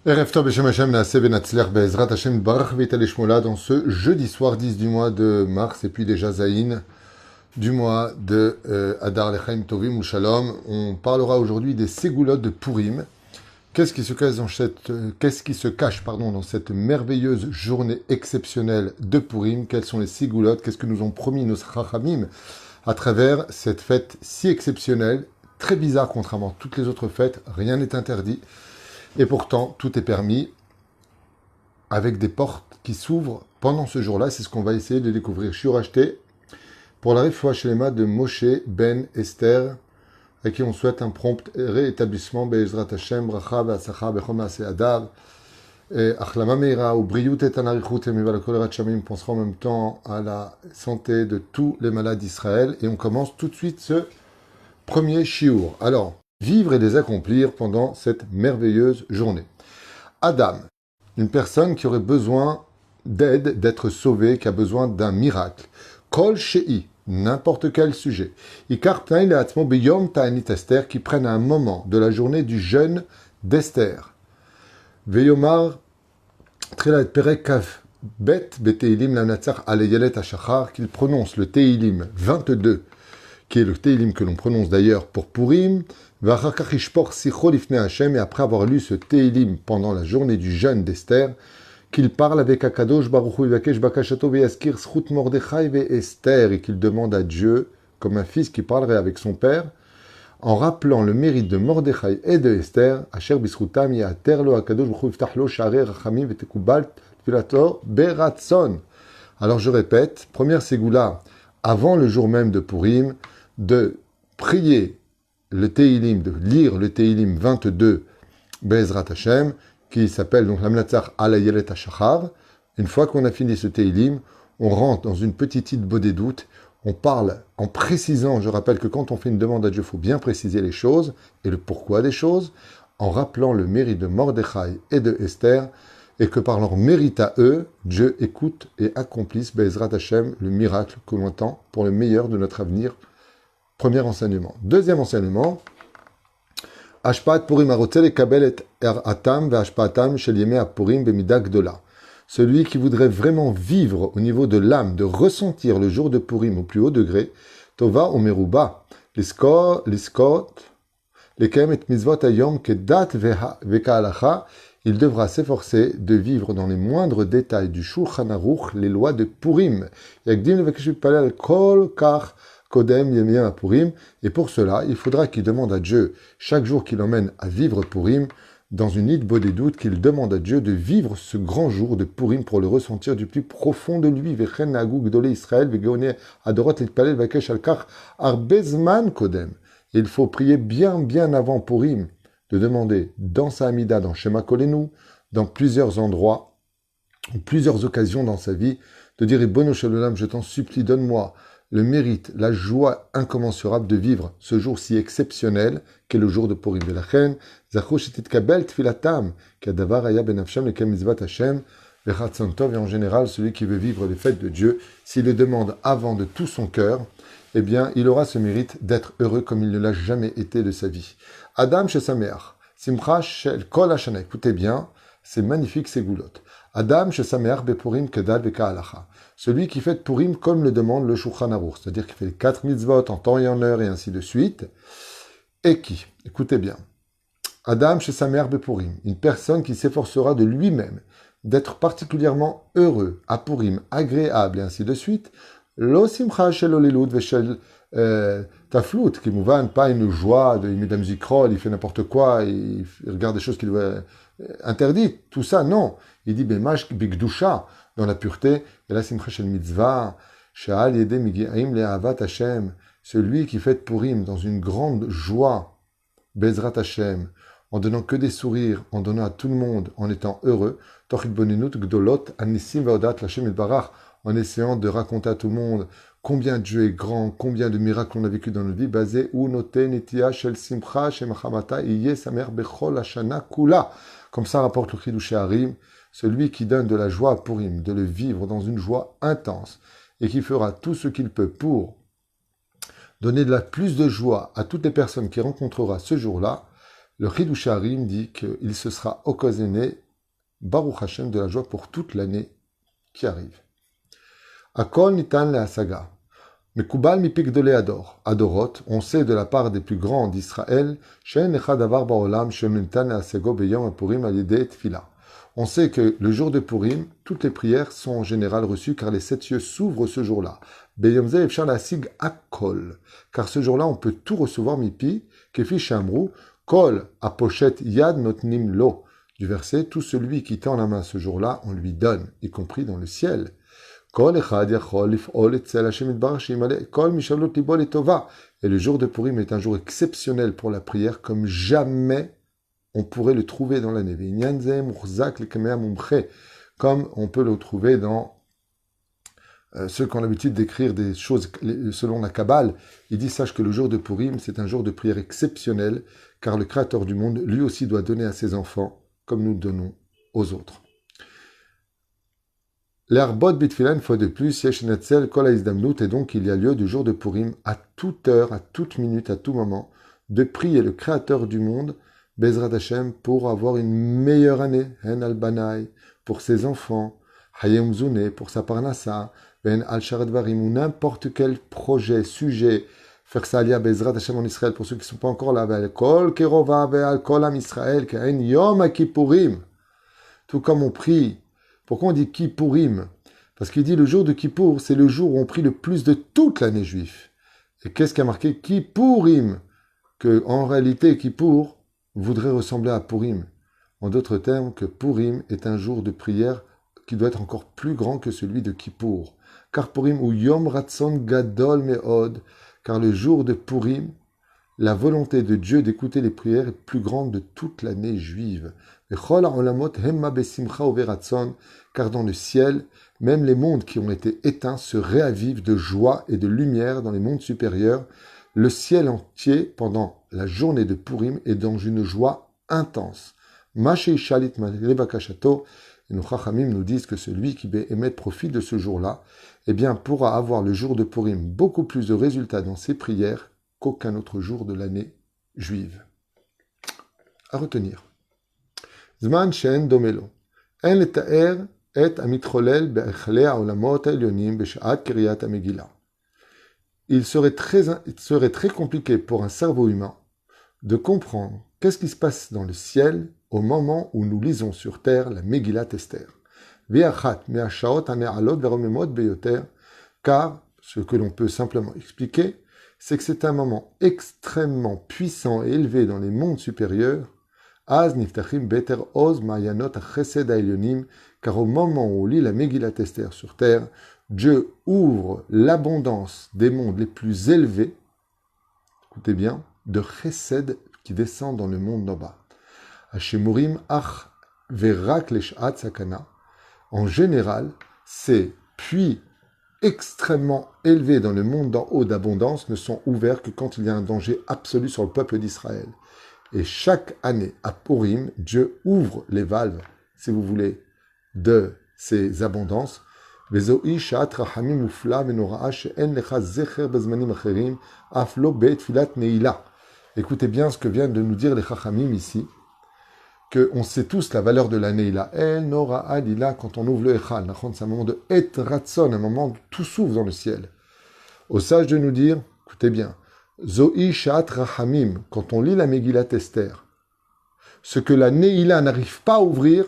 Erev Tov Beshem Hashem Naaseh Benatzler Be'ezrat Hashem Barach V'Italei Shmola dans ce jeudi soir 10 du mois de mars et puis déjà Zayin du mois de Adar Lechaim Tovim ou Shalom. On parlera aujourd'hui des ségoulottes de Purim. Qu'est-ce qui se cache dans cette merveilleuse journée exceptionnelle de Purim? Quelles sont les ségoulottes? Qu'est-ce que nous ont promis nos Chachamim à travers cette fête si exceptionnelle, très bizarre contrairement à toutes les autres fêtes, rien n'est interdit. Et pourtant, tout est permis avec des portes qui s'ouvrent pendant ce jour-là. C'est ce qu'on va essayer de découvrir. Je suis racheté pour la Refoua Shlema de Moshe Ben Esther, à qui on souhaite un prompt réétablissement. Be'ezrat Hashem, bracha, be'asacha, bechol ma'aseh adav, achlama meira, ou briyut et anarichut, et mival kol ratchamim. On pensera en même temps à la santé de tous les malades d'Israël. Et on commence tout de suite ce premier shiur. Alors, vivre et les accomplir pendant cette merveilleuse journée. Adam, une personne qui aurait besoin d'aide, d'être sauvée, qui a besoin d'un miracle. Kol shei, n'importe quel sujet. Ikar pnaï le'atzmo beyom ta'anit Esther, qui prennent un moment de la journée du jeûne d'Esther. Veyomar trilat perek kaf bet beteilim lanatzach aleyelet hashachar, qu'il prononce le Teilim 22, qui est le Teilim que l'on prononce d'ailleurs pour Purim, et après avoir lu ce Teilim pendant la journée du jeûne d'Esther, qu'il parle avec Akadosh Baruch Hu Yivakesh Bakashato Veyaskir Zchut Mordechai Esther, et qu'il demande à Dieu, comme un fils qui parlerait avec son père, en rappelant le mérite de Mordechai et de Esther, Asher Bisrutam Yater Lo Akadosh Baruch Hu Yiftach Lo Sharei Rachamim Vetekubal Tfilato Beratson. Alors je répète, première ségoula, avant le jour même de Purim, de prier le Teilim, de lire le Teilim 22 Be'ezrat Hashem, qui s'appelle donc l'Amlatzach Alayelet Hashachar. Une fois qu'on a fini ce Teilim, on rentre dans une petite idée des doutes, on parle en précisant, je rappelle que quand on fait une demande à Dieu, il faut bien préciser les choses et le pourquoi des choses, en rappelant le mérite de Mordechai et de Esther, et que par leur mérite à eux, Dieu écoute et accomplisse Be'ezrat Hashem, le miracle que l'on attend pour le meilleur de notre avenir. Premier enseignement. Deuxième enseignement, Ashpaat Purim Arotel et Kabel et Atam ve Ashpaatam shel Yemei HaPurim b'mida gdola. Celui qui voudrait vraiment vivre au niveau de l'âme, de ressentir le jour de Purim au plus haut degré, Tova ou Meruba, liskot, lekem et mitzvot hayom kedat veka'alacha, il devra s'efforcer de vivre dans les moindres détails du Shulchan Aruch les lois de Purim. Yagdim levekesh mitpalel kol kach Kodem Yemien à Purim, et pour cela, il faudra qu'il demande à Dieu, chaque jour qu'il emmène à vivre Purim, dans une idée des doutes, qu'il demande à Dieu de vivre ce grand jour de Purim pour le ressentir du plus profond de lui. Vechen Nagu Gdolé Israël, Vegeone Adorot Litpalel Vakesh Alkar Arbezman Kodem. Et il faut prier bien avant Purim, de demander dans sa Amida, dans Shema Kolenu, dans plusieurs endroits, plusieurs occasions dans sa vie, de dire Ribono Shel Olam, je t'en supplie, donne-moi le mérite, la joie incommensurable de vivre ce jour si exceptionnel qu'est le jour de Purim. Velachen, zachosh titkabel tfilatam, kadavar aya benafshem lekem mitzvat Hashem, vechatzon tov, et en général, celui qui veut vivre les fêtes de Dieu, s'il le demande avant de tout son cœur, eh bien, il aura ce mérite d'être heureux comme il ne l'a jamais été de sa vie. Adam shesameach, simcha shel kol hashana, écoutez bien, c'est magnifique ces goulottes. Adam shesameach bepurim kedal veka'alacha. Celui qui fait Purim comme le demande le Shulchan Aruch, c'est-à-dire qui fait les 4 mitzvot en temps et en heure et ainsi de suite, et qui, écoutez bien, Adam chez sa mère Purim, une personne qui s'efforcera de lui-même d'être particulièrement heureux à Purim, agréable et ainsi de suite, lo simcha shel olilud veshel taflut, qui mouvan, pas une joie, il met de la musique roll, il fait n'importe quoi, il regarde des choses qu'il doit interdites, tout ça, non. Il dit, bemash bigdusha, dans la pureté, et la simcha shel mitzvah, she'al yedei migi'im le'avat Hashem, celui qui fait Purim dans une grande joie, Bezrat Hashem, en donnant que des sourires, en donnant à tout le monde, en étant heureux, tochit bonenut gdolot anissim vaodat l'Hashem ilbarach, en essayant de raconter à tout le monde combien Dieu est grand, combien de miracles on a vécu dans notre vie, basé ou noté netia shel simcha shemachamata iye samer bechol hashana kula, comme ça rapporte le Chidushei Harim, celui qui donne de la joie à Purim, de le vivre dans une joie intense, et qui fera tout ce qu'il peut pour donner plus de joie à toutes les personnes qu'il rencontrera ce jour-là, Le Chidush Harim dit qu'il se sera occasionné, Baruch Hashem, de la joie pour toute l'année qui arrive. Akol nitan le hasaga. Mekubal mipik de leador. Adorot, on sait de la part des plus grands d'Israël, Shen echad avar baolam, shen nitan le hasego beyom purim alidei tfila. On sait que le jour de Purim, toutes les prières sont en général reçues car les 7 cieux s'ouvrent ce jour-là. Beyom ze efshar lasig akol. Car ce jour-là, on peut tout recevoir mipi, kefi shamru, kol apochet yad notnim lo. Du verset, tout celui qui tend la main ce jour-là, on lui donne, y compris dans le ciel. Kol echad yachol lif'ol etzel Hashem yitbarach sheimale kol mishalot libo letova. Et le jour de Purim est un jour exceptionnel pour la prière, comme jamais on pourrait le trouver dans l'année. Comme on peut le trouver dans ceux qui ont l'habitude d'écrire des choses selon la Kabbale. Il dit, sache que le jour de Purim, c'est un jour de prière exceptionnel, car le Créateur du monde, lui aussi, doit donner à ses enfants, comme nous donnons aux autres. L'Arbot Bitfilah, une fois de plus, Yesh Netzel Kol HaIzdamnut, et donc il y a lieu du jour de Purim, à toute heure, à toute minute, à tout moment, de prier le Créateur du monde, Bezrat Hashem, pour avoir une meilleure année, Hen al-Banai, pour ses enfants, Hayem Zune, pour sa parnassa, Ben al-Sharet Varim, ou n'importe quel projet, sujet, faire ça alia Bezrat Hashem en Israël, pour ceux qui ne sont pas encore là, Kol Kerova, Ve'al Kol Am Israël, Ke'en Yom HaKippurim. Tout comme on prie. Pourquoi on dit Kippurim? Parce qu'il dit le jour de Kippour, c'est le jour où on prie le plus de toute l'année juive. Et qu'est-ce qui a marqué Kippurim? Que en réalité, Kippour voudrait ressembler à Purim. En d'autres termes, que Purim est un jour de prière qui doit être encore plus grand que celui de Kippour. Car Purim ou Yom Ratzon Gadol Meod, car le jour de Purim, la volonté de Dieu d'écouter les prières est plus grande de toute l'année juive. Car dans le ciel, même les mondes qui ont été éteints se réavivent de joie et de lumière dans les mondes supérieurs. Le ciel entier, pendant la journée de Purim, est dans une joie intense. Et nos Chachamim nous disent que celui qui émet profit de ce jour-là, eh bien, pourra avoir le jour de Purim beaucoup plus de résultats dans ses prières qu'aucun autre jour de l'année juive. À retenir. Zman shen domelo. En leta'er et amitcholel be'echlei ha'olamot ha'elyonim be'sha'at kiryat ha'megillah. Il serait très compliqué pour un cerveau humain de comprendre qu'est-ce qui se passe dans le ciel au moment où nous lisons sur terre la Megillat Esther. Car ce que l'on peut simplement expliquer, c'est que c'est un moment extrêmement puissant et élevé dans les mondes supérieurs. Az niftachim beter oz mayanot chesed ha'elyonim, car au moment où on lit la Megillat Esther sur terre, Dieu ouvre l'abondance des mondes les plus élevés, écoutez bien, de chesed qui descend dans le monde d'en bas. Hashemurim ach verak leshat sakana. En général, ces puits extrêmement élevés dans le monde d'en haut d'abondance ne sont ouverts que quand il y a un danger absolu sur le peuple d'Israël. Et chaque année, à Purim, Dieu ouvre les valves, si vous voulez, de ces abondances. Écoutez bien ce que viennent de nous dire les Chachamim ici, qu'on sait tous la valeur de la Neila. El Nora Alila, quand on ouvre le Echal, c'est un moment de Et Ratson, un moment où tout s'ouvre dans le ciel. Au sage de nous dire, écoutez bien, Zo'i Shat Rahamim, quand on lit la Megillat Esther, ce que la Neila n'arrive pas à ouvrir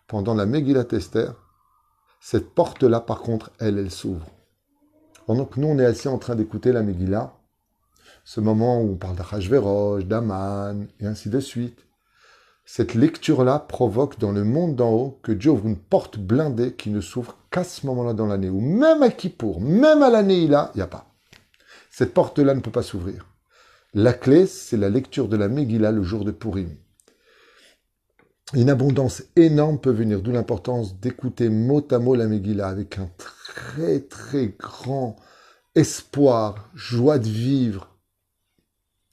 pendant la Megillat Esther, cette porte-là, par contre, elle s'ouvre. Pendant que nous, on est assis en train d'écouter la Megillah, ce moment où on parle d'Achashverosh, d'Aman, et ainsi de suite, cette lecture-là provoque dans le monde d'en haut que Dieu ouvre une porte blindée qui ne s'ouvre qu'à ce moment-là dans l'année, ou même à Kippour, même à la Neila, il n'y a pas. Cette porte-là ne peut pas s'ouvrir. La clé, c'est la lecture de la Megillah le jour de Purim. Une abondance énorme peut venir, d'où l'importance d'écouter mot à mot la Megillah avec un très très grand espoir, joie de vivre,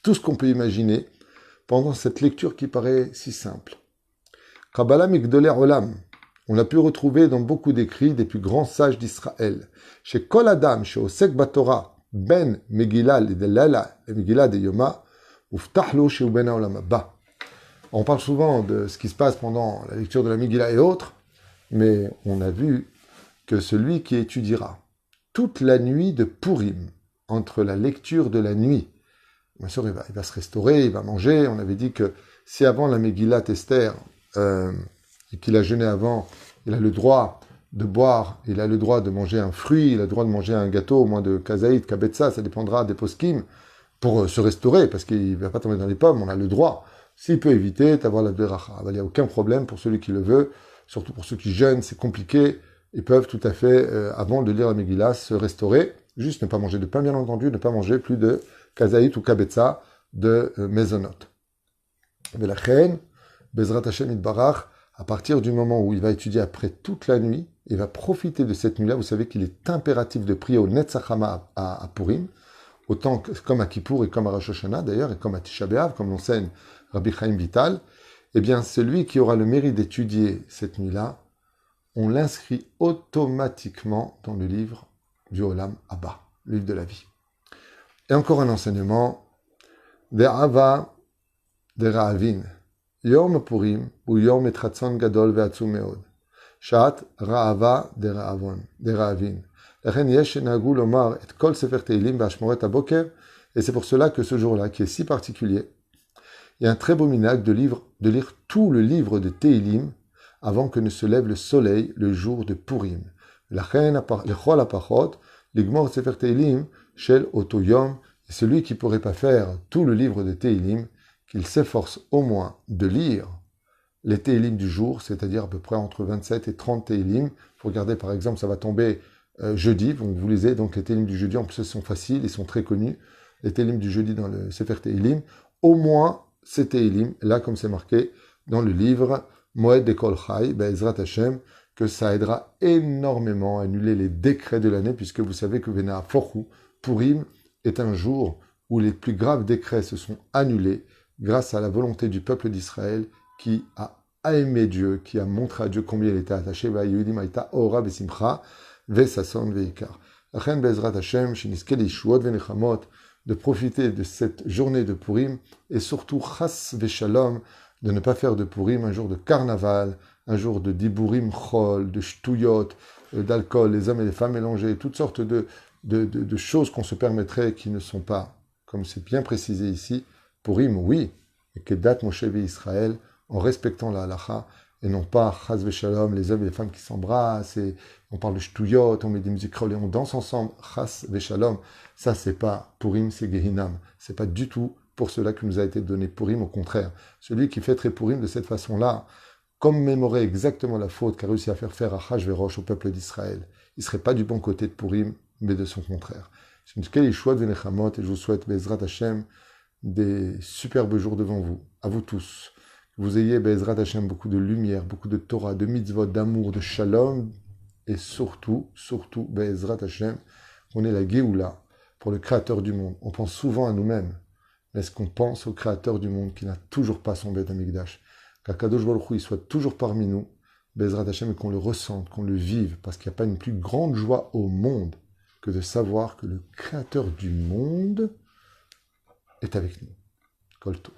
tout ce qu'on peut imaginer pendant cette lecture qui paraît si simple. Kabbalah Migdolei Olam, on l'a pu retrouver dans beaucoup d'écrits des plus grands sages d'Israël. Chez Kol Adam, chez Osek Batorah, Ben Megillah de Lala et Megillah de Yoma, Uftahlo chez Ubena Olam Abba. On parle souvent de ce qui se passe pendant la lecture de la Megillah et autres, mais on a vu que celui qui étudiera toute la nuit de Purim, entre la lecture de la nuit, bien sûr, il va se restaurer, il va manger. On avait dit que si avant la Megillat Esther, et qu'il a jeûné avant, il a le droit de boire, il a le droit de manger un fruit, il a le droit de manger un gâteau, au moins de kazaït, kabetza, ça dépendra des poskim, pour se restaurer, parce qu'il ne va pas tomber dans les pommes, on a le droit. S'il peut éviter, d'avoir la beracha. Il n'y a aucun problème pour celui qui le veut, surtout pour ceux qui jeûnent, c'est compliqué. Ils peuvent tout à fait, avant de lire la Megillah, se restaurer. Juste ne pas manger de pain, bien entendu, ne pas manger plus de kazaït ou kabetza de maisonot. Mais la reine, Bezrat Hashem Itbarach, à partir du moment où il va étudier après toute la nuit, il va profiter de cette nuit-là. Vous savez qu'il est impératif de prier au Netzachama à Purim, autant que, comme à Kippour et comme à Rosh Hashanah d'ailleurs, et comme à Tisha B'Av, comme l'enseigne Rabbi Chaim Vital. Eh bien, celui qui aura le mérite d'étudier cette nuit-là, on l'inscrit automatiquement dans le livre du Olam Abba, le livre de la vie. Et encore un enseignement, De'ava De'ra'avin, Yom Purim, ou Yom Etchatzon Gadol Ve'atzum Meod, Shat Ra'ava De'ra'avin. Et c'est pour cela que ce jour-là, qui est si particulier, il y a un très beau minhag de lire tout le livre de Teilim avant que ne se lève le soleil le jour de Purim. Et celui qui ne pourrait pas faire tout le livre de Teilim, qu'il s'efforce au moins de lire les Teilim du jour, c'est-à-dire à peu près entre 27 et 30 Teilim. Vous regardez par exemple, ça va tomber jeudi, donc vous lisez donc les Teilim du jeudi, en plus ils sont faciles, ils sont très connus, les Teilim du jeudi dans le Sefer Teilim, au moins ces Teilim, là comme c'est marqué dans le livre Moed de Kol Chai, Be'ezrat Hashem, que ça aidera énormément à annuler les décrets de l'année, puisque vous savez que Vena Forhu, Purim, est un jour où les plus graves décrets se sont annulés grâce à la volonté du peuple d'Israël qui a aimé Dieu, qui a montré à Dieu combien il était attaché, de profiter de cette journée de Purim et surtout chas veshalom, de ne pas faire de Purim un jour de carnaval, un jour de diburim chol, de shtuyot, d'alcool, les hommes et les femmes mélangés, toutes sortes de choses qu'on se permettrait qui ne sont pas, comme c'est bien précisé ici, Purim, oui, et Kedat Moshe Israël, en respectant la halacha, et non pas chas veshalom, les hommes et les femmes qui s'embrassent, et on parle de shtuyot, on met des musiques et on danse ensemble, chas veshalom, ça c'est pas Purim, c'est Gehinam, c'est pas du tout pour cela que nous a été donné Purim, au contraire. Celui qui fêterait Purim de cette façon-là, commémorer exactement la faute qu'a réussi à faire Achashverosh au peuple d'Israël, il ne serait pas du bon côté de Purim, mais de son contraire. C'est une quelle choix de Venechamot, et je vous souhaite, Bezrat Hashem, des superbes jours devant vous, à vous tous. Que vous ayez, Bezrat Hashem, beaucoup de lumière, beaucoup de Torah, de mitzvot, d'amour, de shalom, et surtout, Bezrat Hashem, qu'on ait la Géoula pour le Créateur du monde. On pense souvent à nous-mêmes, mais est-ce qu'on pense au Créateur du monde qui n'a toujours pas son Beth Amikdash, qu'Akadosh Baruch Hu, il soit toujours parmi nous, Bezrat Hashem, et qu'on le ressente, qu'on le vive, parce qu'il n'y a pas une plus grande joie au monde que de savoir que le Créateur du monde est avec nous. Kol Tov.